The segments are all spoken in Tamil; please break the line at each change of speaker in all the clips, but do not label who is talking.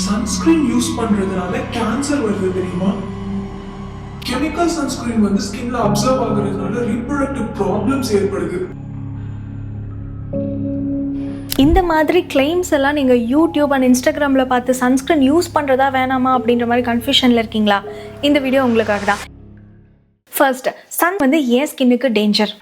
சன்ஸ்கிரீன் யூஸ் பண்றதுனால கேன்சர் வருது தெரியுமா? கெமிக்கல் சன்ஸ்கிரீன் வந்து ஸ்கின்ல அப்சர்வ் ஆகுறதுனால ரீப்ரொடக்டிவ் ப்ராப்ளம்ஸ் ஏற்படுது.
இந்த மாதிரி கிளைம்ஸ் எல்லாம் நீங்கள் யூடியூப் அண்ட் இன்ஸ்டாகிராமில் பார்த்து சன்ஸ்கிரீன் யூஸ் பண்ணுறதா வேணாமா அப்படின்ற மாதிரி கன்ஃபியூஷனில் இருக்கீங்களா? இந்த வீடியோ உங்களுக்காக தான். ஃபர்ஸ்ட், சன் வந்து ஏன் ஸ்கின்னுக்கு டேஞ்சர்?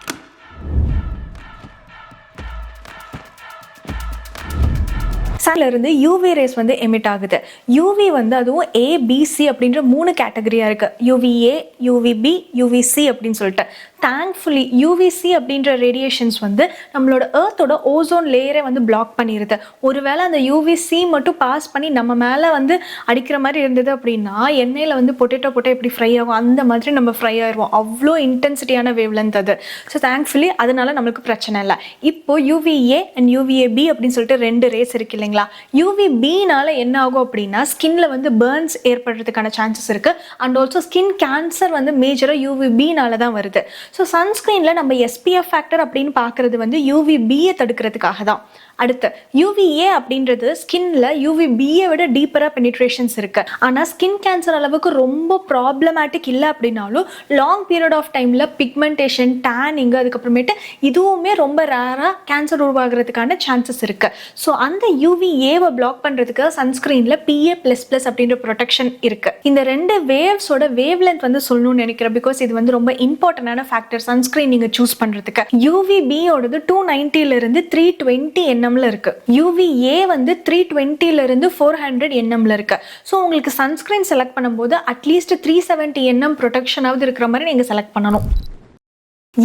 சன்ல இருந்து யூவி ரேஸ் வந்து எமிட் ஆகுது. யூவி வந்து அதுவும் ஏபிசி அப்படின்ற 3 கேட்டகரியா இருக்கு. யூவிஏ, யூவிபி, யூவிசி அப்படின்னு சொல்லிட்டு. தேங்க்ஃபுல்லி யூவிசி அப்படின்ற ரேடியேஷன்ஸ் வந்து நம்மளோட எர்த்தோட ஓசோன் லேயரை வந்து பிளாக் பண்ணிடுது. ஒருவேளை அந்த யூவிசி மட்டும் பாஸ் பண்ணி நம்ம மேலே வந்து அடிக்கிற மாதிரி இருந்தது அப்படின்னா எண்ணெயில் வந்து பொட்டேட்டோ போட்டால் எப்படி ஃப்ரை ஆகும் அந்த மாதிரி நம்ம ஃப்ரை ஆயிடுவோம். அவ்வளோ இன்டென்சிட்டியான வேவ் லென்த் அது. ஸோ தேங்க்ஃபுல்லி அதனால நம்மளுக்கு பிரச்சனை இல்லை. இப்போ யூவிஏ அண்ட் யூவிஏபி அப்படின்னு சொல்லிட்டு 2 ரேஸ் இருக்கு இல்லைங்களா? யூவிபினால என்ன ஆகும் அப்படின்னா ஸ்கின்ல வந்து பர்ன்ஸ் ஏற்படுறதுக்கான சான்சஸ் இருக்கு. அண்ட் ஆல்சோ ஸ்கின் கேன்சர் வந்து மேஜராக யூவிபினால தான் வருது. ஸோ சன்ஸ்கிரீனில் நம்ம எஸ்பிஎஃப் ஃபேக்டர் அப்படின்னு பார்க்குறது வந்து யூவிபியை தடுக்கிறதுக்காக தான். அடுத்து யூவிஏ அப்படின்றது ஸ்கின்ல யூவிபியை விட டீப்பராக பெனிட்ரேஷன்ஸ் இருக்கு. ஆனால் ஸ்கின் கேன்சர் அளவுக்கு ரொம்ப ப்ராப்ளமேட்டிக் இல்லை அப்படின்னாலும் லாங் பீரியட் ஆஃப் டைமில் பிக்மெண்டேஷன், டேனிங், அதுக்கப்புறமேட்டு இதுவுமே ரொம்ப ரேராக கேன்சர் உருவாகிறதுக்கான சான்சஸ் இருக்கு. ஸோ அந்த யூவிஏவை பிளாக் பண்ணுறதுக்கு சன்ஸ்கிரீனில் PA++ அப்படின்ற ப்ரொடெக்ஷன் இருக்கு. இந்த 2 வேவ்ஸோட வேவ் லென்த் வந்து சொல்லணும்னு நினைக்கிறேன். பிகாஸ் இது வந்து ரொம்ப இம்பார்ட்டன்டான ஃபேக்டர் சன்ஸ்கிரீன் நீங்கள் சூஸ் பண்ணுறதுக்கு. யூவிபியோடது 290 இருந்து 320 nm இருக்கு. யூவிஏ வந்து 320 இருந்து 400 nm இருக்கு. ஸோ உங்களுக்கு சன்ஸ்கிரீன் செலக்ட் பண்ணும்போது அட்லீஸ்ட் 370 nm ப்ரொடெக்ஷனாவது இருக்கிற மாதிரி நீங்கள் செலக்ட் பண்ணணும்.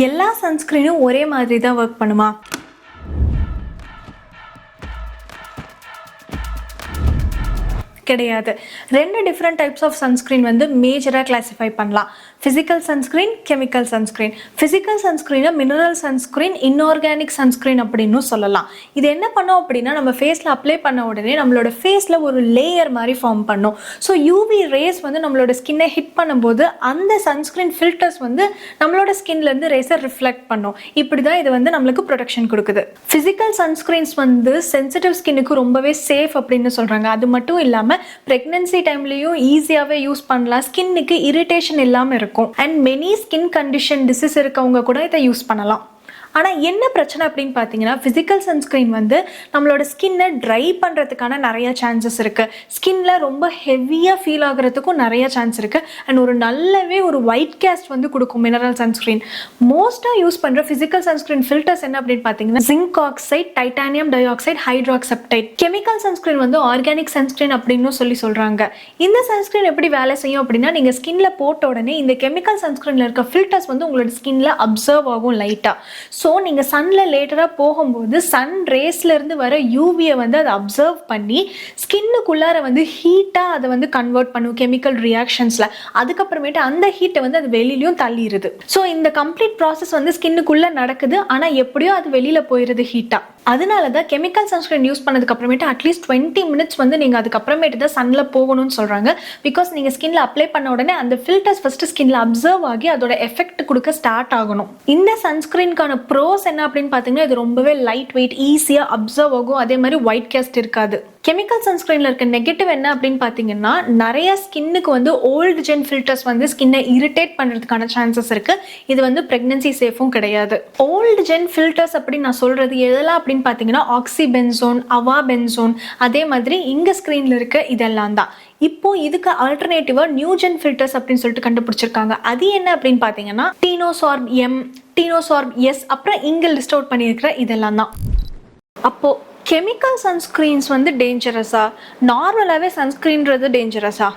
எல்லா சன்ஸ்கிரீனும் ஒரே மாதிரி தான் ஒர்க் பண்ணுமா? கிடையாது. 2 டிஃப்ரெண்ட் டைப்ஸ் ஆஃப் சன்ஸ்கிரீன் வந்து மேஜராக கிளாஸிஃபை பண்ணலாம். Physical sunscreen, chemical sunscreen. Physical சன்ஸ்கிரீனை மினரல் சன்ஸ்கிரீன், இன்ஆர்கானிக் சன்ஸ்கிரீன் அப்படின்னு சொல்லலாம். இது என்ன பண்ணோம் அப்படின்னா நம்ம ஃபேஸில் அப்ளை பண்ண உடனே நம்மளோட ஃபேஸில் ஒரு லேயர் மாதிரி ஃபார்ம் பண்ணும். ஸோ யூவி ரேஸ் வந்து நம்மளோட ஸ்கின்னை ஹிட் பண்ணும்போது அந்த சன்ஸ்கிரீன் ஃபில்டர்ஸ் வந்து நம்மளோட ஸ்கின்லேருந்து ரேஸை ரிஃப்ளெக்ட் பண்ணும். இப்படி தான் இது வந்து நம்மளுக்கு ப்ரொடெக்ஷன் கொடுக்குது. ஃபிசிக்கல் சன்ஸ்கிரீன்ஸ் வந்து சென்சிட்டிவ் ஸ்கின்னுக்கு ரொம்பவே சேஃப் அப்படின்னு சொல்கிறாங்க. அது மட்டும் இல்லாமல் பிரெக்னன்சி டைம்லயும் ஈஸியாவே யூஸ் பண்ணலாம். ஸ்கின்னுக்கு இரிட்டேஷன் இல்லாம இருக்கும். And many skin condition, disease இருக்கவங்க கூட இதை யூஸ் பண்ணலாம். ஆனால் என்ன பிரச்சனை அப்படின்னு பார்த்தீங்கன்னா ஃபிசிக்கல் சன்ஸ்கிரீன் வந்து நம்மளோட ஸ்கின்னை ட்ரை பண்ணுறதுக்கான நிறைய சான்சஸ் இருக்குது. ஸ்கின்ல ரொம்ப ஹெவியாக ஃபீல் ஆகுறதுக்கும் நிறைய சான்ஸ் இருக்குது. அண்ட் நல்லாவே ஒரு ஒயிட் கேஸ்ட் வந்து கொடுக்கும் மினரல் சன்ஸ்கிரீன். மோஸ்ட்டாக யூஸ் பண்ணுற ஃபிசிக்கல் சன்ஸ்கிரீன் ஃபில்டர்ஸ் என்ன அப்படின்னு பார்த்தீங்கன்னா zinc oxide, titanium dioxide, hydroxyapatite. Chemical sunscreen வந்து ஆர்கானிக் சன்ஸ்கிரீன் அப்படின்னு சொல்கிறாங்க. இந்த சன்ஸ்கிரீன் எப்படி வேலை செய்யும் அப்படின்னா நீங்கள் ஸ்கின்ல போட்ட உடனே இந்த கெமிக்கல் சன்ஸ்கிரீனில் இருக்க ஃபில்டர்ஸ் வந்து உங்களோட ஸ்கின்ல அப்சர்வ் ஆகும் லைட்டாக. ஸோ நீங்கள் சன்னில் லேட்டராக போகும்போது சன் ரேஸ்லேருந்து வர யூவியை வந்து அதை அப்சர்வ் பண்ணி ஸ்கின்னுக்குள்ளார வந்து ஹீட்டாக அதை வந்து கன்வெர்ட் பண்ணும் கெமிக்கல் ரியாக்ஷன்ஸில். அதுக்கப்புறமேட்டு அந்த ஹீட்டை வந்து அது வெளியிலையும் தள்ளிடுது. ஸோ இந்த கம்ப்ளீட் ப்ராசஸ் வந்து ஸ்கின்னுக்குள்ளே நடக்குது. ஆனால் எப்படியோ அது வெளியில் போயிடுது ஹீட்டாக. அதனால தான் கெமிக்கல் சன்ஸ்கிரீன் யூஸ் பண்ணதுக்கு அப்புறமேட்டு அட்லீஸ்ட் 20 மினிட்ஸ் வந்து நீங்கள் அதுக்கப்புறமேட்டு தான் சன்னில் போகணும்னு சொல்கிறாங்க. பிகாஸ் நீங்கள் ஸ்கின்ல அப்ளை பண்ண உடனே அந்த ஃபில்டர்ஸ் ஃபஸ்ட்டு ஸ்கின்ல அப்சர்வ் ஆகி அதோட எஃபெக்ட் கொடுக்க ஸ்டார்ட் ஆகணும். இந்த சன்ஸ்கிரீனுக்கான ப்ரோஸ் என்ன அப்படின்னு பார்த்தீங்கன்னா இது ரொம்பவே லைட் வெயிட், ஈஸியாக அப்சர்வ் ஆகும். அதே மாதிரி ஒயிட் கேஸ்ட் இருக்காது. கெமிக்கல் சன்ஸ்கிரீனில் இருக்க நெகட்டிவ் என்ன அப்படின்னு பார்த்தீங்கன்னா நிறைய ஸ்கின்னுக்கு வந்து ஓல்டு ஜென் ஃபில்டர்ஸ் வந்து ஸ்கின்னை இரிட்டேட் பண்ணுறதுக்கான சான்சஸ் இருக்குது. இது வந்து ப்ரெக்னன்சி சேஃபும் கிடையாது. ஓல்டு ஜென் ஃபில்டர்ஸ் அப்படின்னு நான் சொல்கிறது எதெல்லாம் அப்படின்னு பார்த்தீங்கன்னா ஆக்சிபென்சோன், அவாபென்சோன், அதே மாதிரி இங்கே ஸ்க்ரீனில் இருக்க இதெல்லாம் தான். இப்போ இதுக்கு ஆல்டர்னேட்டிவாக நியூஜென் ஃபில்டர்ஸ் அப்படின்னு சொல்லிட்டு கண்டுபிடிச்சிருக்காங்க. அது என்ன அப்படின்னு பார்த்தீங்கன்னா டீனோசார்ப் எம், டீனோசார்ப் எஸ், அப்புறம் இங்கே லிஸ்ட் அவுட் பண்ணியிருக்கிற இதெல்லாம் தான். அப்போது கெமிக்கல் சன்ஸ்கிரீன்ஸ் வந்து டேஞ்சரஸா? நார்மலாகவே சன்ஸ்கிரீன்றது டேஞ்சரஸா?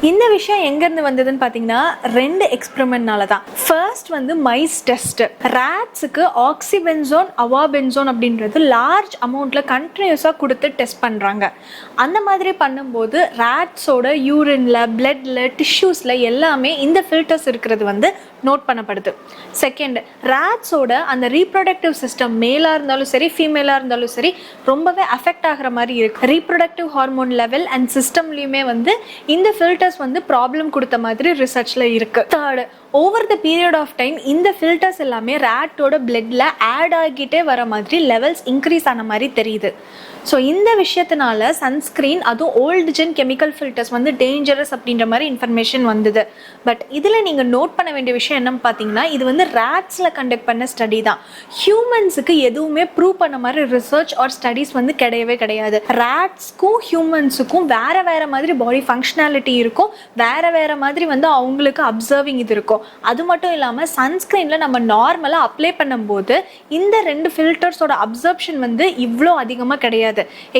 இந்த விஷயம் எங்கேருந்து வந்ததுன்னு பார்த்தீங்கன்னா 2 எக்ஸ்பெரிமெண்ட்னால தான். ஃபர்ஸ்ட் வந்து மைஸ் டெஸ்ட். ரேட்ஸுக்கு ஆக்சிபென்சோன், அவாபென்சோன் அப்படின்றது லார்ஜ் அமௌண்ட்டில் கண்டினியூஸாக கொடுத்து டெஸ்ட் பண்ணுறாங்க. அந்த மாதிரி பண்ணும்போது ரேட்ஸோட யூரின்ல, பிளட்ல, டிஷ்யூஸில் எல்லாமே இந்த ஃபில்டர்ஸ் இருக்கிறது வந்து நோட் பண்ணப்படுது. செகண்ட், ரேட்ஸோட அந்த ரீப்ரொடக்டிவ் சிஸ்டம் மேலாக இருந்தாலும் சரி ஃபீமேலாக இருந்தாலும் சரி ரொம்பவே அஃபெக்ட் ஆகிற மாதிரி இருக்குது. ரீப்ரொடக்டிவ் ஹார்மோன் லெவல் அண்ட் சிஸ்டம்லேயுமே வந்து இந்த ஃபில்டர்ஸ் வந்து ப்ராப்ளம் கொடுத்த மாதிரி ரிசர்ச்சில் இருக்குது. Third, over the period of time இந்த ஃபில்டர்ஸ் எல்லாமே ரேட்டோட பிளட்ல ஆட் ஆகிட்டே வர மாதிரி லெவல்ஸ் இன்க்ரீஸ் ஆன மாதிரி தெரியுது. ஸோ இந்த விஷயத்தினால சன்ஸ்க்ரீன் அதுவும் ஓல்டு ஜென் கெமிக்கல் ஃபில்டர்ஸ் வந்து டேஞ்சரஸ் அப்படின்ற மாதிரி இன்ஃபர்மேஷன் வந்தது. பட் இதில் நீங்கள் நோட் பண்ண வேண்டிய விஷயம் என்னன்னு பார்த்தீங்கன்னா, இது வந்து ரேட்ஸில் கண்டக்ட் பண்ண ஸ்டடி தான். ஹியூமன்ஸுக்கு எதுவுமே ப்ரூவ் பண்ண மாதிரி ரிசர்ச் ஆர் ஸ்டடீஸ் வந்து கிடையவே கிடையாது. ரேட்ஸ்க்கும் ஹியூமன்ஸுக்கும் வேறு வேறு மாதிரி பாடி ஃபங்க்ஷனாலிட்டி இருக்கும், வேறு வேறு மாதிரி வந்து அவங்களுக்கு அப்சர்விங் இது இருக்கும். அது மட்டும் இல்லாமல் சன்ஸ்க்ரீனில் நம்ம நார்மலாக அப்ளை பண்ணும்போது இந்த 2 ஃபில்டர்ஸோட அப்சர்ப்ஷன் வந்து இவ்வளோ அதிகமாக கிடையாது.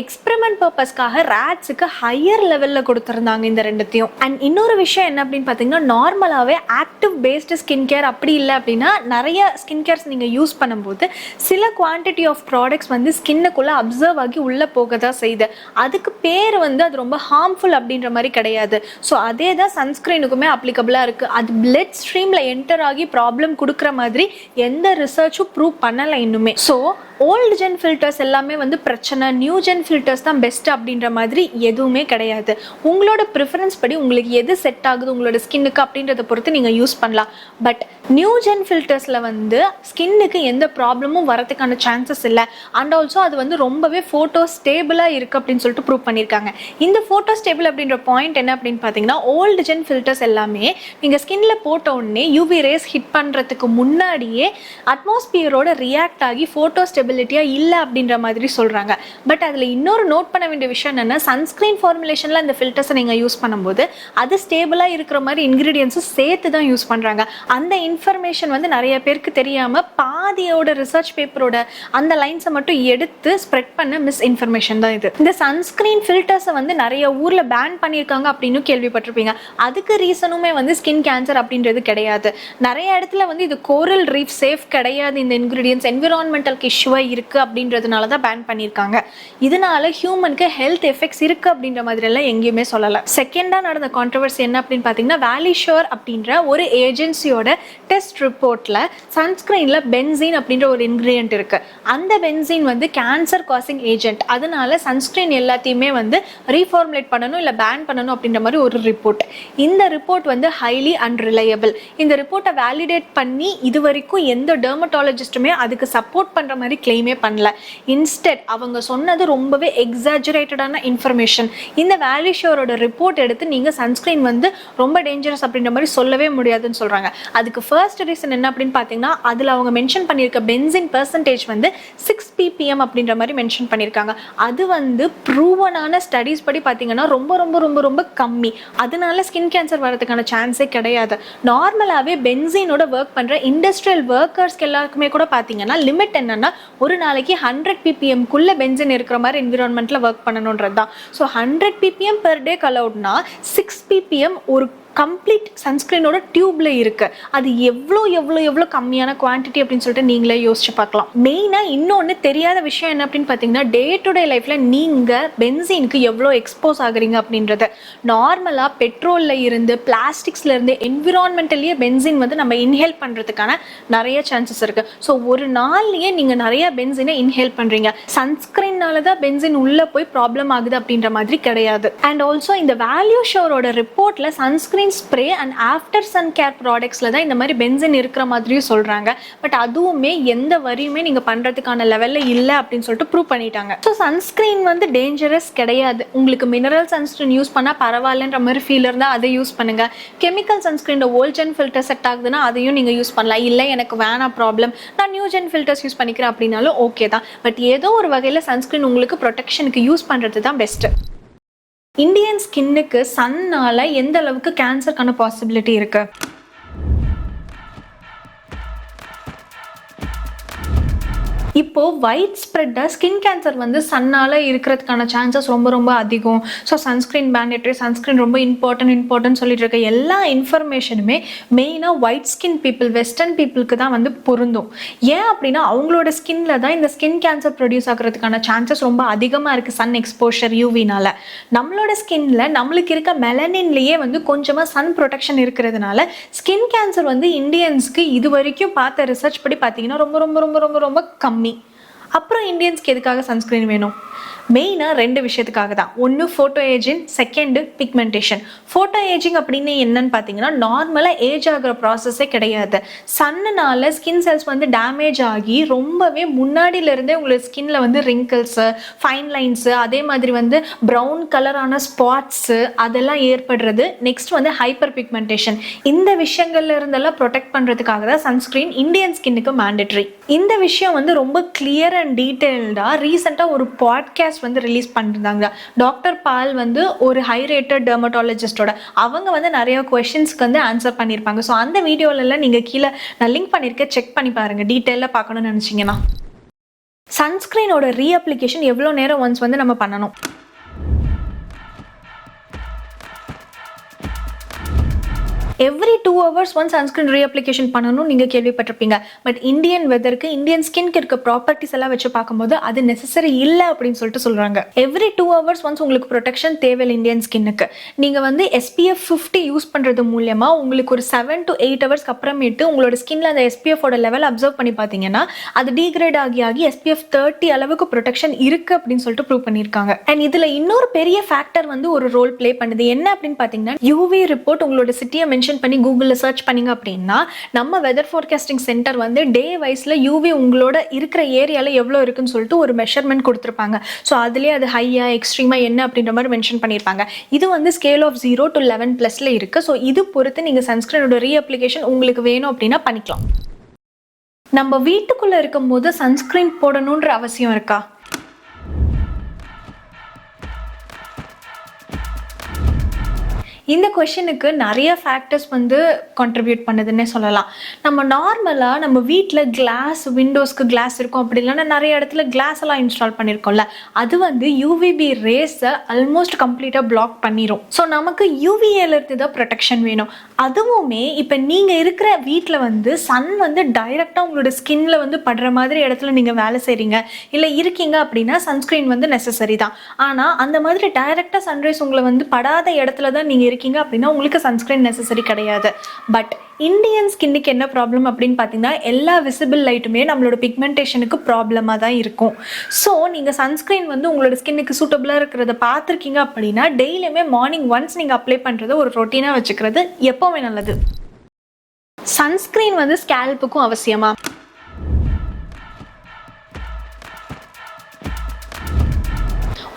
எக்ஸ்பெரிமெண்ட் பர்பஸ்க்காக ரேட்ஸுக்கு ஹையர் லெவலில் கொடுத்துருந்தாங்க இந்த 2த்தையும். அண்ட் இன்னொரு விஷயம் என்ன அப்படின்னு பார்த்தீங்கன்னா, நார்மலாகவே ஆக்டிவ் பேஸ்டு ஸ்கின் கேர் அப்படி இல்லை அப்படின்னா நிறைய ஸ்கின் கேர்ஸ் நீங்கள் யூஸ் பண்ணும்போது சில குவான்டிட்டி ஆஃப் ப்ராடக்ட்ஸ் வந்து ஸ்கின்னுக்குள்ளே அப்சர்வ் ஆகி உள்ளே போக தான் செய்யுது. அதுக்கு பேர் வந்து அது ரொம்ப ஹார்ம்ஃபுல் அப்படின்ற மாதிரி கிடையாது. ஸோ அதே தான் சன்ஸ்க்ரீனுக்குமே அப்ளிகபிளாக இருக்குது. அது பிளட் ஸ்ட்ரீமில் என்டர் ஆகி ப்ராப்ளம் கொடுக்குற மாதிரி எந்த ரிசர்ச்சும் ப்ரூவ் பண்ணலை இன்னுமே. ஸோ ஓல்டு ஜென் ஃபில்டர்ஸ் எல்லாமே வந்து பிரச்சனை, நியூ ஜென் ஃபில்டர்ஸ் தான் பெஸ்ட் அப்படின்ற மாதிரி எதுவுமே கிடையாது. உங்களோட ப்ரிஃபரன்ஸ் படி உங்களுக்கு எது செட் ஆகுது உங்களோட ஸ்கின்னுக்கு அப்படின்றத பொறுத்து நீங்கள் யூஸ் பண்ணலாம். பட் நியூ ஜென் ஃபில்டர்ஸில் வந்து ஸ்கின்னுக்கு எந்த ப்ராப்ளமும் வரதுக்கான சான்சஸ் இல்லை. அண்ட் ஆல்சோ அது வந்து ரொம்பவே ஃபோட்டோ ஸ்டேபிளாக இருக்குது அப்படின்னு சொல்லிட்டு ப்ரூவ் பண்ணியிருக்காங்க. இந்த ஃபோட்டோ ஸ்டேபிள் அப்படின்ற பாயிண்ட் என்ன அப்படின்னு பார்த்தீங்கன்னா, ஓல்டு ஜென் ஃபில்டர்ஸ் எல்லாமே நீங்கள் ஸ்கின்ல போட்ட உடனே யூவி ரேஸ் ஹிட் பண்ணுறதுக்கு முன்னாடியே அட்மாஸ்பியரோட ரியாக்ட் ஆகி ஃபோட்டோ ஸ்டெபிலிட்டியாக இல்லை அப்படின்ற மாதிரி சொல்கிறாங்க. பட் அதில் இன்னொரு நோட் பண்ண வேண்டிய விஷயம் என்னென்னா, சன்ஸ்க்ரீன் ஃபார்முலேஷனில் அந்த ஃபில்டர்ஸை நீங்கள் யூஸ் பண்ணும்போது அது ஸ்டேபிளாக இருக்கிற மாதிரி இன்க்ரீடியன்ஸும் சேர்த்து தான் யூஸ் பண்ணுறாங்க. அந்த இன்ஃபர்மேஷன் வந்து நிறைய பேருக்கு தெரியாமல் பாதியோட ரிசர்ச் பேப்பரோட அந்த லைன்ஸை மட்டும் எடுத்து ஸ்ப்ரெட் பண்ண மிஸ் இன்ஃபர்மேஷன் தான் இது. இந்த சன்ஸ்க்ரீன் ஃபில்டர்ஸை வந்து நிறைய ஊரில் பேன் பண்ணியிருக்காங்க அப்படின்னு கேள்விப்பட்டிருப்பீங்க. அதுக்கு ரீசனுமே வந்து ஸ்கின் கேன்சர் அப்படின்றது கிடையாது. நிறைய இடத்துல வந்து இது கோரல் ரீஃப் சேஃப் கிடையாது, இந்த இன்க்ரீடியன்ஸ் என்விரான்மெண்டலுக்கு இஷ்யூவாக இருக்குது அப்படின்றதுனால தான் பேன் பண்ணியிருக்காங்க. இதனால ஹியூமனுக்கு ஹெல்த் எஃபெக்ட்ஸ் இருக்குது அப்படின்ற மாதிரி எல்லாம் எங்கேயுமே சொல்லலை. செகண்டாக நடந்த கான்ட்ரவர்சி என்ன அப்படின்னு பார்த்தீங்கன்னா, வேலிஷோர் அப்படின்ற ஒரு ஏஜென்சியோட டெஸ்ட் ரிப்போர்ட்டில் சன்ஸ்க்ரீனில் பென்சீன் அப்படின்ற ஒரு இன்க்ரீடியன்ட் இருக்குது. அந்த பென்சீன் வந்து கேன்சர் காசிங் ஏஜென்ட். அதனால சன்ஸ்க்ரீன் எல்லாத்தையுமே வந்து ரீஃபார்முலேட் பண்ணணும் இல்லை பேன் பண்ணணும் அப்படின்ற மாதிரி ஒரு ரிப்போர்ட். இந்த ரிப்போர்ட் வந்து ஹைலி அன்ரிலையபிள். இந்த ரிப்போர்ட்டை வேலிடேட் பண்ணி இது வரைக்கும் எந்த டெர்மட்டாலஜிஸ்ட்டுமே அதுக்கு சப்போர்ட் பண்ணுற மாதிரி கிளைமே பண்ணல. இன்ஸ்டெட் அவங்க சொன்னது ரொம்பவே எக்ஸாஜரேட்டடான இன்ஃபர்மேஷன். இந்த வேலிஷோரோட ரிப்போர்ட் எடுத்து நீங்கள் சன்ஸ்க்ரீன் வந்து ரொம்ப டேஞ்சரஸ் அப்படின்ற மாதிரி சொல்லவே முடியாதுன்னு சொல்கிறாங்க. அதுக்கு ஃபர்ஸ்ட் ரீசன் என்ன அப்படின்னு பார்த்தீங்கன்னா, அதில் அவங்க மென்ஷன் பண்ணியிருக்க பென்சின் பெர்சன்டேஜ் வந்து 6 ppm அப்படின்ற மாதிரி மென்ஷன் பண்ணியிருக்காங்க. அது வந்து ப்ரூவனான ஸ்டடீஸ் படி பார்த்தீங்கன்னா ரொம்ப ரொம்ப ரொம்ப ரொம்ப கம்மி. அதனால ஸ்கின் கேன்சர் வரதுக்கான சான்ஸே கிடையாது. நார்மலாகவே பென்சீனோட ஒர்க் பண்ணுற இண்டஸ்ட்ரியல் ஒர்க்கர்ஸ்க்கு எல்லாருக்குமே கூட பார்த்தீங்கன்னா லிமிட் என்னன்னா, ஒரு நாளைக்கு 100 ppm பென்சின் இருக்கிற மாதிரி என்விரான்மெண்ட்டில் ஒர்க் பண்ணணுன்றது தான். ஸோ 100 ppm பெர் டே அலவுட்னா 6 ppm ஒரு கம்ப்ளீட் சன்ஸ்க்ரீனோட டியூப்ல இருக்கு. அது எவ்வளோ எவ்வளோ எவ்வளோ கம்மியான குவான்டிட்டி அப்படின்னு சொல்லிட்டு நீங்களே யோசிச்சு பார்க்கலாம். மெயினாக இன்னொன்று தெரியாத விஷயம் என்ன அப்படின்னு பார்த்தீங்கன்னா, டே டு டே லைஃப்ல நீங்கள் பென்சீனுக்கு எவ்வளோ எக்ஸ்போஸ் ஆகுறீங்க அப்படின்றது. நார்மலாக பெட்ரோலில் இருந்து பிளாஸ்டிக்ஸ்ல இருந்து என்விரான்மெண்டலியே பென்சீன் வந்து நம்ம இன்ஹேல் பண்ணுறதுக்கான நிறைய சான்சஸ் இருக்கு. ஸோ ஒரு நாள்லயே நீங்கள் நிறைய பென்சீனை இன்ஹேல் பண்ணுறீங்க. சன்ஸ்க்ரீனால தான் பென்சீன் உள்ளே போய் ப்ராப்ளம் ஆகுது அப்படின்ற மாதிரி கிடையாது. அண்ட் ஆல்சோ இந்த வேல்யூஷோரோட ரிப்போர்ட்ல sunscreen spray and after sun care ப்ராடக்ட்ஸ்ல தான் இந்த மாதிரி பென்சின் இருக்கிற மாதிரியும் சொல்றாங்க. பட் அதுவுமே எந்த வரியுமே நீங்க பண்றதுக்கான லெவல்ல இல்லை அப்படின்னு சொல்லிட்டு ப்ரூவ் பண்ணிட்டாங்க. ஸோ சன்ஸ்கிரீன் வந்து டேஞ்சரஸ் கிடையாது. உங்களுக்கு மினரல் சன்ஸ்கிரீன் யூஸ் பண்ணா பரவாயில்லன்ற மாதிரி ஃபீல் இருந்தா அதை யூஸ் பண்ணுங்க. Chemical sunscreen old gen filter set ஆகுதுன்னா அதையும் நீங்க யூஸ் பண்ணலாம். இல்லை எனக்கு வேணாம் ப்ராப்ளம், நான் நியூ ஜென் ஃபில்டர்ஸ் யூஸ் பண்ணிக்கிறேன் அப்படின்னாலும் ஓகே தான். பட் ஏதோ ஒரு வகையில் சன்ஸ்கிரீன் உங்களுக்கு ப்ரொடெக்ஷனுக்கு யூஸ் பண்றது தான் பெஸ்ட். இந்தியன் ஸ்கின்னுக்கு சன்னால எந்த அளவுக்கு கேன்சருக்கான பாசிபிலிட்டி இருக்கு? இப்போ வைட் ஸ்ப்ரெட்டாக ஸ்கின் கேன்சர் வந்து சன்னால் இருக்கிறதுக்கான சான்சஸ் ரொம்ப ரொம்ப அதிகம். ஸோ சன்ஸ்க்ரீன் மேண்டேட்டரி, சன்ஸ்க்ரீன் ரொம்ப இம்பார்ட்டன்ட் சொல்லிட்டு இருக்க எல்லா இன்ஃபர்மேஷனுமே மெயினாக ஒயிட் ஸ்கின் பீப்புள், வெஸ்டர்ன் பீப்புளுக்கு தான் வந்து பொருந்தும். ஏன் அப்படின்னா அவங்களோட ஸ்கின்ல தான் இந்த ஸ்கின் கேன்சர் ப்ரொடியூஸ் ஆகிறதுக்கான சான்சஸ் ரொம்ப அதிகமாக இருக்குது சன் எக்ஸ்போஷர் யூவினால. நம்மளோட ஸ்கின்ல நம்மளுக்கு இருக்க மெலனின்லேயே வந்து கொஞ்சமாக சன் ப்ரொடெக்ஷன் இருக்கிறதுனால ஸ்கின் கேன்சர் வந்து இந்தியன்ஸ்க்கு இது வரைக்கும் பார்த்த ரிசர்ச் படி பார்த்தீங்கன்னா ரொம்ப ரொம்ப ரொம்ப ரொம்ப ரொம்ப கம்மி. அப்புறம் இந்தியன்ஸ்க்கு எதுக்காக சன்ஸ்க்ரீன் வேணும்? மெயினாக 2 விஷயத்துக்காக தான். ஒன்று photo ageing, second pigmentation. Photo ageing அப்படின்னு என்னன்னு பார்த்தீங்கன்னா நார்மலாக ஏஜ் ஆகிற ப்ராசஸே கிடையாது. சன்னுனால ஸ்கின் செல்ஸ் வந்து டேமேஜ் ஆகி ரொம்பவே முன்னாடியிலேருந்தே உங்களுக்கு ஸ்கின்ல வந்து ரிங்கிள்ஸு, ஃபைன் லைன்ஸு, அதே மாதிரி வந்து ப்ரௌன் கலரான ஸ்பாட்ஸு அதெல்லாம் ஏற்படுறது. நெக்ஸ்ட் வந்து ஹைப்பர் பிக்மெண்டேஷன். இந்த விஷயங்கள்ல இருந்தெல்லாம் ப்ரொடெக்ட் பண்ணுறதுக்காக தான் சன்ஸ்க்ரீன் இந்தியன் ஸ்கின்னுக்கு மேண்டட்ரி. இந்த விஷயம் வந்து ரொம்ப கிளியர் அண்ட் டீட்டெயில்டாக ரீசெண்டாக ஒரு பாட்காஸ்ட் வந்து ரிலீஸ் பண்ணிருந்தாங்க. டாக்டர் பால் வந்து ஒரு ஹை ரேட்டட் டெர்மட்டாலஜிஸ்டோட அவங்க வந்து நிறைய கொஸ்டின்ஸ்க்கு வந்து ஆன்சர் பண்ணியிருப்பாங்க. ஸோ அந்த வீடியோலலாம் நீங்கள் கீழே நான் லிங்க் பண்ணியிருக்கேன், செக் பண்ணி பாருங்கள் டீட்டெயிலாக பார்க்கணும்னு நினச்சிங்கன்னா. சன்ஸ்க்ரீனோட ரீஅப்ளிகேஷன் எவ்வளோ நேரம் ஒன்ஸ் வந்து நம்ம பண்ணணும்? எவ்ரி 2 hours ஒன்ஸ் சன்ஸ்க்ரீன் ரீஅப்ளிகேஷன் பண்ணணும் நீங்கள் கேள்விப்பட்டிருப்பீங்க. பட் இந்தியன் வெதருக்கு, இந்தியன் ஸ்கின்க்கு இருக்க ப்ராப்பர்ட்டிஸ் எல்லாம் வச்சு பார்க்கும்போது அது நெசசரி இல்லை அப்படின்னு சொல்லிட்டு சொல்கிறாங்க. எவ்ரி 2 hours ஒன்ஸ் உங்களுக்கு ப்ரொடெக்ஷன் தேவையில்லை இந்தியன் ஸ்கின்னுக்கு. நீங்கள் வந்து SPF 50 யூஸ் பண்ணுறது மூலமா உங்களுக்கு ஒரு 7 to 8 hours அப்புறமேட்டு உங்களோட ஸ்கின்ல அந்த SPF-ஓட லெவல் அப்சர்வ் பண்ணி பார்த்தீங்கன்னா அது டீக்ரேட் ஆகி SPF 30 அளவுக்கு ப்ரொடெக்ஷன் இருக்குது அப்படின்னு சொல்லிட்டு ப்ரூவ் பண்ணியிருக்காங்க. அண்ட் இதில் இன்னொரு பெரிய ஃபேக்டர் வந்து ஒரு ரோல் ப்ளே பண்ணுது. என்ன அப்படின்னு பார்த்தீங்கன்னா UV ரிப்போர்ட் உங்களோட சிட்டியை மென்ஷன் பண்ணி கூகுளில் சர்ச் பண்ணிங்க அப்படின்னா நம்ம வெதர் ஃபோர்காஸ்டிங் சென்டர் வந்து டே வைஸில் யூவி உங்களோட இருக்கிற ஏரியாவில் எவ்வளோ இருக்குன்னு சொல்லிட்டு ஒரு மெஷர்மெண்ட் கொடுத்துருப்பாங்க. ஸோ அதுலேயே அது ஹையா எக்ஸ்ட்ரீமா என்ன அப்படின்ற மாதிரி மென்ஷன் பண்ணியிருப்பாங்க. இது வந்து ஸ்கேல் ஆஃப் 0 to 11+ இருக்குது. ஸோ இது பொறுத்து நீங்கள் சன்ஸ்க்ரீனோட ரீஅப்ளிகேஷன் உங்களுக்கு வேணும் அப்படின்னா பண்ணிக்கலாம். நம்ம வீட்டுக்குள்ளே இருக்கும்போது சன்ஸ்க்ரீன் போடணுன்ற அவசியம் இருக்கா? இந்த கொஷனுக்கு நிறைய ஃபேக்டர்ஸ் வந்து கான்ட்ரிபியூட் பண்ணுதுன்னே சொல்லலாம். நம்ம நார்மலாக நம்ம வீட்டில் கிளாஸ், விண்டோஸ்க்கு கிளாஸ் இருக்கும், அப்படி இல்லைன்னா நிறைய இடத்துல கிளாஸ் எல்லாம் இன்ஸ்டால் பண்ணியிருக்கோம்ல, அது வந்து UVB ரேஸை ஆல்மோஸ்ட் கம்ப்ளீட்டாக பிளாக் பண்ணிடும். ஸோ நமக்கு UVA-லேருந்து தான் ப்ரொடெக்ஷன் வேணும். அதுவுமே இப்போ நீங்கள் இருக்கிற வீட்டில் வந்து சன் வந்து டைரெக்டாக உங்களோட ஸ்கின்ல வந்து படுற மாதிரி இடத்துல நீங்கள் வேலை செய்கிறீங்க இல்லை இருக்கீங்க அப்படின்னா சன்ஸ்க்ரீன் வந்து நெசசரி தான். ஆனால் அந்த மாதிரி டைரெக்டாக சன்ரைஸ் உங்களை வந்து படாத இடத்துல தான் நீங்கள் இருக்கீங்க அப்படின்னா உங்களுக்கு சன்ஸ்க்ரீன் நெசசரி கிடையாது. பட் இந்தியன் ஸ்கின்னுக்கு என்ன ப்ராப்ளம் அப்படின்னு பார்த்தீங்கன்னா எல்லா விசிபிள் லைட்டுமே நம்மளோட பிக்மெண்டேஷனுக்கு ப்ராப்ளமாக தான் இருக்கும். ஸோ நீங்கள் சன்ஸ்க்ரீன் வந்து உங்களோட ஸ்கின்னுக்கு சூட்டபிளாக இருக்கிறத பார்த்துருக்கீங்க அப்படின்னா டெய்லியுமே மார்னிங் ஒன்ஸ் நீங்கள் அப்ளை பண்ணுறது ஒரு ரொட்டீனாக வச்சுக்கிறது எப்போவுமே நல்லது. சன்ஸ்க்ரீன் வந்து ஸ்கேல்ப்புக்கும் அவசியமா?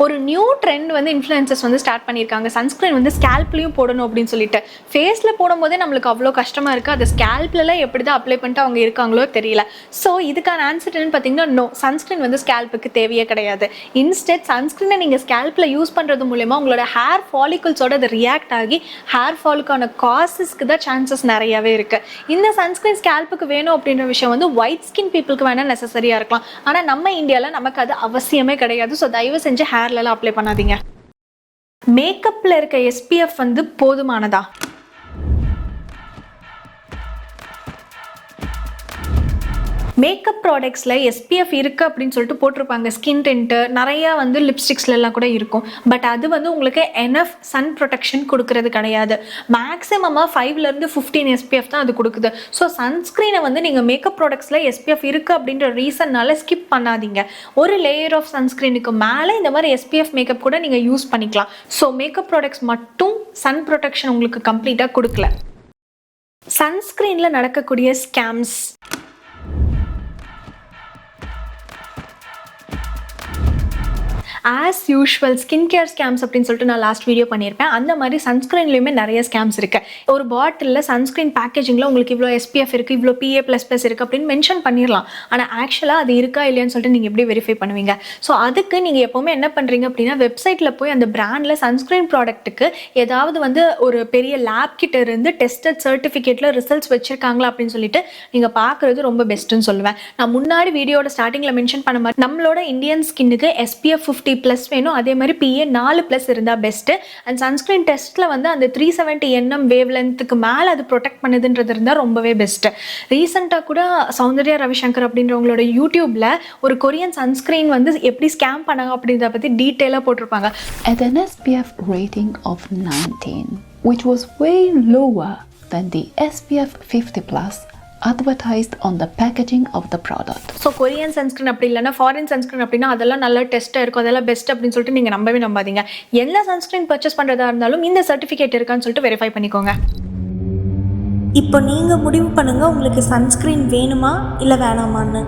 ஒரு நியூ ட்ரெண்ட் வந்து இன்ஃப்ளூயன்சர்ஸ் வந்து ஸ்டார்ட் பண்ணியிருக்காங்க. சன்ஸ்க்ரீன் வந்து ஸ்கேல்ப்லையும் போடணும் அப்படின்னு சொல்லிட்டு. ஃபேஸில் போடும்போதே நம்மளுக்கு அவ்வளோ கஷ்டமாக இருக்குது, அது ஸ்கேல்ப்லலாம் எப்படி தான் அப்ளை பண்ணிட்டு அவங்க இருக்காங்களோ தெரியல. ஸோ இதுக்கான ஆன்சர் என்னன்னு பார்த்தீங்கன்னா நோ, சன்ஸ்க்ரீன் வந்து ஸ்கேல்ப்புக்கு தேவையே கிடையாது. இன்ஸ்டெட் சன்ஸ்க்ரீனை நீங்கள் ஸ்கேல்ப்பில் யூஸ் பண்ணுறது மூலமா உங்களோட ஹேர் ஃபாலிகல்ஸோட அது ரியாக்ட் ஆகி ஹேர் ஃபாலுக்கான காசஸ்க்கு தான் சான்சஸ் நிறையாவே இருக்குது. இந்த சன்ஸ்க்ரீன் ஸ்கேல்ப்புக்கு வேணும் அப்படின்ற விஷயம் வந்து ஒயிட் ஸ்கின் பீப்புளுக்கு வேணால் நெசசரியாக இருக்கலாம். ஆனால் நம்ம இந்தியாவில் நமக்கு அது அவசியமே கிடையாது. ஸோ தயவு செஞ்சு ஹேர்லலாம் அப்ளை பண்ணாதீங்க. மேக்கப்ல இருக்க SPF வந்து போதுமானதா? மேக்கப் ப்ராடக்ட்ஸில் SPF இருக்குது அப்படின்னு சொல்லிட்டு போட்டிருப்பாங்க. ஸ்கின் டென்ட்டு நிறையா வந்து லிப்ஸ்டிக்ஸ்லாம் கூட இருக்கும். பட் அது வந்து உங்களுக்கு எனஃப் சன் ப்ரொடெக்ஷன் கொடுக்கறது கிடையாது. மேக்ஸிமமாக 5 to 15 SPF தான் அது கொடுக்குது. ஸோ சன்ஸ்க்ரீனை வந்து நீங்கள் மேக்கப் ப்ராடக்ட்ஸில் SPF இருக்குது அப்படின்ற ரீசன்னால ஸ்கிப் பண்ணாதீங்க. ஒரு லேயர் ஆஃப் சன்ஸ்க்ரீனுக்கு மேலே இந்த மாதிரி SPF மேக்கப் கூட நீங்கள் யூஸ் பண்ணிக்கலாம். ஸோ மேக்கப் ப்ராடக்ட்ஸ் மட்டும் சன் ப்ரொடெக்ஷன் உங்களுக்கு கம்ப்ளீட்டாக கொடுக்கல. சன்ஸ்க்ரீனில் நடக்கக்கூடிய scams. As usual skin care scams அப்படின்னு சொல்லிட்டு நான் லாஸ்ட் வீடியோ பண்ணியிருப்பேன். அந்த மாதிரி சன்ஸ்க்ரீன்லேயுமே நிறைய ஸ்கேம்ஸ் இருக்குது. ஒரு பாட்டிலில் சன்ஸ்க்ரீன் பேக்கேஜிங்கில் உங்களுக்கு இவ்வளோ SPF இருக்குது, இவ்வளோ PA++ இருக்குது அப்படின்னு மென்ஷன் பண்ணிடலாம். ஆனால் ஆக்சுவலாக அது இருக்கா இல்லையான்னு சொல்லிட்டு நீங்கள் எப்படி வெரிஃபை பண்ணுவீங்க? ஸோ அதுக்கு நீங்கள் எப்போவுமே என்ன பண்ணுறீங்க அப்படின்னா வெப்சைட்டில் போய் அந்த பிராண்டில் சன்ஸ்க்ரீன் ப்ராடக்ட்டுக்கு ஏதாவது வந்து ஒரு பெரிய லேப் கிட்ட இருந்து டெஸ்டட் சர்டிஃபிகேட்டில் ரிசல்ட்ஸ் வச்சுருக்காங்களா அப்படின்னு சொல்லிட்டு நீங்கள் பார்க்குறது ரொம்ப பெஸ்ட்டுன்னு சொல்லுவேன். நான் முன்னாடி வீடியோட ஸ்டார்டிங்கில் மென்ஷன் பண்ண மாதிரி நம்மளோட இந்தியன் ஸ்கின்னுக்கு SPF 50+ வேணும், அதே மாதிரி PA 4+ இருந்தால் பெஸ்ட்டு. அண்ட் சன்ஸ்க்ரீன் டெஸ்ட்டில் வந்து அந்த 370 nm வேவ் லென்த்துக்கு மேலே அது ப்ரொடெக்ட் பண்ணுதுன்றது இருந்தால் ரொம்பவே பெஸ்ட்டு. ரீசெண்டாக கூட சௌந்தர்யா ரவிசங்கர் அப்படின்றவங்களோட யூடியூப்பில் ஒரு கொரியன் சன்ஸ்க்ரீன் வந்து எப்படி ஸ்கேம் பண்ணாங்க அப்படின்றத பற்றி டீட்டெயிலாக போட்டிருப்பாங்க.
At an SPF rating of 19, which was way lower than the SPF 50+, advertised on the packaging of the product.
So Korean sunscreen அப்படி இல்லைனா ஃபாரின் சன்ஸ்கிரீன் அப்படின்னா அதெல்லாம் நல்ல டெஸ்ட்டாக இருக்கும், அதெல்லாம் பெஸ்ட் அப்படின்னு சொல்லிட்டு நீங்கள் நம்பாதீங்க. எல்லா சன்ஸ்கிரீன் பர்ச்சேஸ் பண்ணுறதா இருந்தாலும் இந்த சர்டிஃபிகேட் இருக்கான்னு சொல்லிட்டு வெரிஃபை பண்ணிக்கோங்க.
இப்போ நீங்கள் முடிவு பண்ணுங்கள் உங்களுக்கு சன்ஸ்கிரீன் வேணுமா இல்லை வேணாமான்னு.